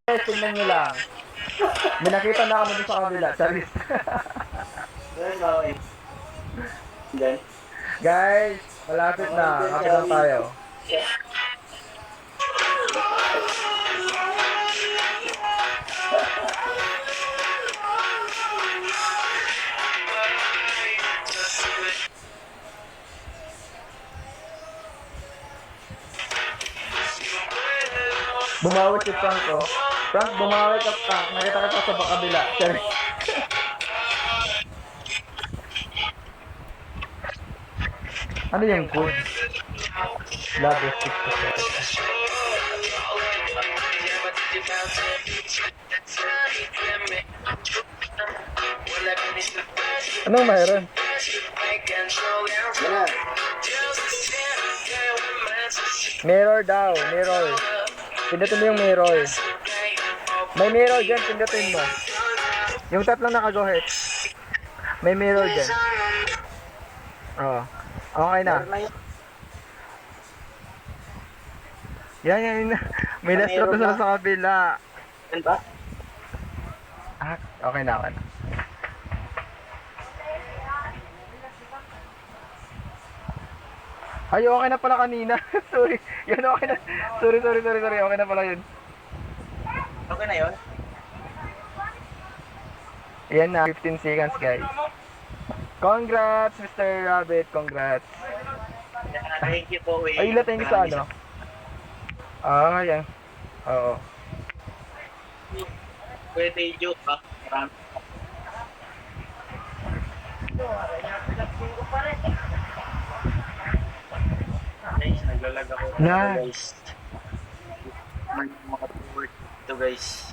Guys, tingnan nyo lang. May nakita na kami dun sa kabila. Charis. Guys, malapit na. Kapit lang tayo. Bumawi si Frank, oh. Frank, bumawi ka, Frank. Nakita kita sa kabila. Charis. Ano yung code? Labo 6. Anong mayroon? Mirror daw, mirror. Pindutin mo yung mirror. May mirror dyan, pindutin mo. Yung tatlong naka-go-ahead. May mirror dyan. Oo. Okay na. Yan. May na-stroke na sa kabila. Yan ba? Ah, okay na. Ay, okay na pala kanina. Sorry. Yan, okay na. Sorry. Okay na pala yun. Okay na yun? Yan na, 15 seconds, guys. Congrats, Mr. Rabbit. Congrats. Thank you po. Ay, thank you sa ano? Ah, yan. Oo. Pwede joke ha. Marami. Guys, naglalag ako. Na. Guys. May mga word ito guys.